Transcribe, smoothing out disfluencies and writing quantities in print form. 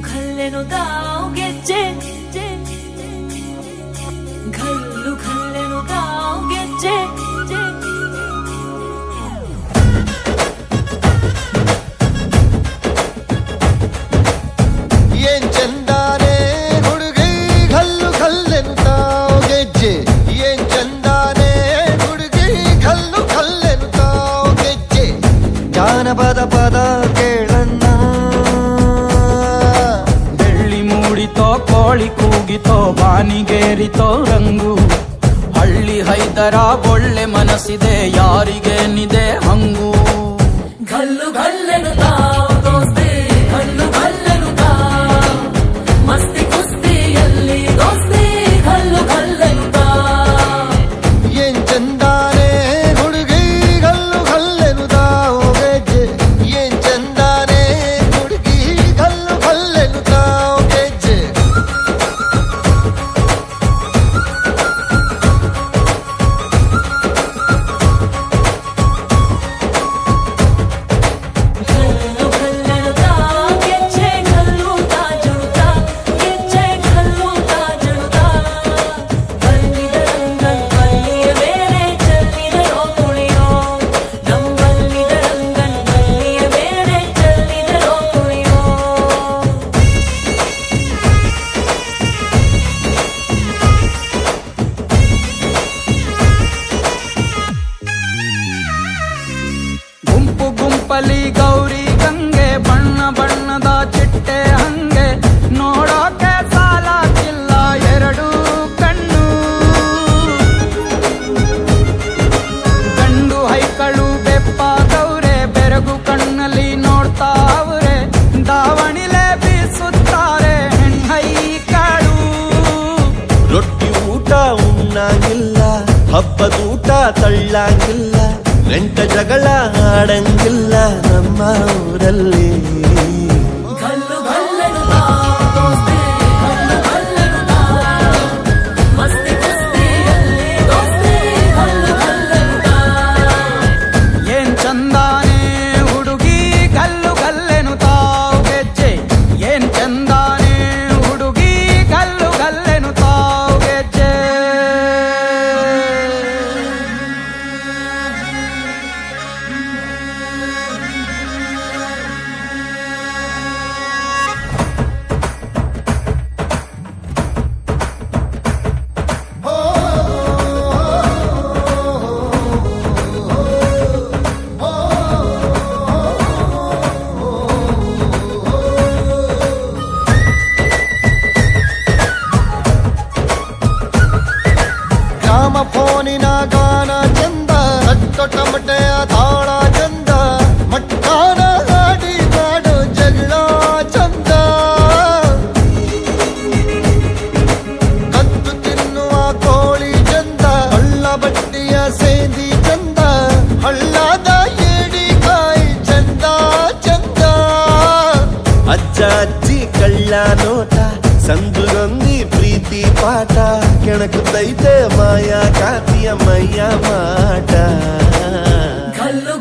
ಘಲ್ಲೆನು ತಾವು ಗೆಜ್ಜೆ ಘಲ್ಲೆನು ತಾವು ಗೆಜ್ಜೆ ಏನ್ ಚಂದಾನೆ ಹುಡುಗಿ ಘಲ್ಲೆನು ತಾವು ಗೆಜ್ಜೆ ಏನ್ ಚಂದಾನೆ ಹುಡುಗಿ ಘಲ್ಲೆನು ತಾವು ಗೆಜ್ಜೆ ಜಾನಪದ ಪದ ಕೇಳನ್ನ ಕೋಳಿ ಕೂಗಿತೋ ಬಾನಿಗೇರಿತೋ ರಂಗು ಹಳ್ಳಿ ಹೈದರ ಒಳ್ಳೆ ಮನಸ್ಸಿದೆ ಯಾರಿಗೇನಿದೆ ಹಂಗು ಘಲ್ಲೆನು ತಾವು ದೋಸ್ತಿ ಘಲ್ಲೆನು ತಾವು ಮಸ್ತಿ ಕುಸ್ತಿಯಲ್ಲಿ ದೋಸ್ತಿ ಘಲ್ಲೆನು ತಾವು ಏನ್ ಚಂದಾನೆ ಹುಡುಗಿ ಘಲ್ಲೆನು ತಾವು ಗೆಜ್ಜೆ ಏನ್ ಚಂದಾನೆ ಹುಡುಗಿ ಘಲ್ಲೆನು ತಾವು ಗೆಜ್ಜೆ ಘಲ್ಲೆನು ತಾವು ಗೆಜ್ಜೆ ಘಲ್ಲು ತಾ ಜುಳುತ್ತಾ ಗೆಜ್ಜೆ ಘಲ್ಲು ತಾ ಜುಳುತ್ತಾ ಬಲ್ಲಿದರಂಗನ್ ಬಲ್ಲಿಯ ಬೇರೆ ಚೆಲ್ಲಿದರೋ ಕುಣಿಯೋ ನಮ್ಮಲ್ಲಿದರಂಗನ್ ಬಲ್ಲಿಯ ಬೇರೆ ಚೆಲ್ಲಿದರೋ ಕುಣಿಯೋ ಗುಂಪು ಗುಂಪಲಿ ಗೌರಿ ಗಂಗೆ ಬಣ್ಣ ಬಣ್ಣದ ಚಿಟ್ಟೆ ಹಂಗೆ ನೋಡೋಕೆ ಸಾಲಾಗಿಲ್ಲ ಎರಡು ಕಣ್ಣು ಗಂಡು ಹೈಕಳು ಬೆಪ್ಪಾದವ್ರೆ ಬೆರಗು ಕಣ್ಣಲ್ಲಿ ನೋಡ್ತಾವ್ರೆ ದಾವಣಿಲೆ ಬೀಸುತ್ತಾರೆ ಹೆಣ್ಹೈಕಳು ರೊಟ್ಟಿ ಊಟ ಉಣ್ಣಂಗಿಲ್ಲ ಹಬ್ಬದೂಟ ತಳ್ಳಂಗಿಲ್ಲ ಗಂಟ ಜಗಳ ಆಡಂಗಿಲ್ಲ ನಮ್ಮ ಊರಲ್ಲಿ ಘಲ್ಲೆನು ತಾವು ದೋಸ್ತಿ ಘಲ್ಲೆನು ತಾವು ಮಸ್ತಿ ಕುಸ್ತಿಯಲ್ಲಿ ದೋಸ್ತಿ ಘಲ್ಲೆನು ತಾವು ಏನ್ ಚಂದಾನೆ ಹುಡುಗಿ ಘಲ್ಲೆನು ತಾವು ಗೆಜ್ಜೆ ಏನ್ ಚಂದಾನೆ ಹುಡುಗಿ ಘಲ್ಲೆನು ತಾವು ಗೆಜ್ಜೆ ಗ್ರಾಮ ಫೋನಿನ ಗಾನ ಚಂದ ಹತ್ತು ಟಮಟೆಯ ತಾಳ ಚಂದ ಮಟ್ಟಾನ ಗಾಡಿ ಮಾಡೋ ಜಗಳ ಚಂದ ಕತ್ತು ತಿನ್ನುವ ಕೋಳಿ ಚಂದ ಹಳ್ಳ ಬಟ್ಟಿಯ ಸೇಂದಿ ಚಂದ ಹಳ್ಳದ ಏಡಿಕಾಯಿ ಚಂದ ಚಂದ ಅಜ್ಜ ಅಜ್ಜಿ ಕಳ್ಳ ನೋಟ ಸಂದುಗೊಂದಿ ಪ್ರೀತಿ ಪಾಠ ಕೆಣಕುತ್ತೈತೆ ಮಾಯಾ ಕಾತಿಯ ಮೈಯ ಮಾಟ ಘಲ್ಲೆನು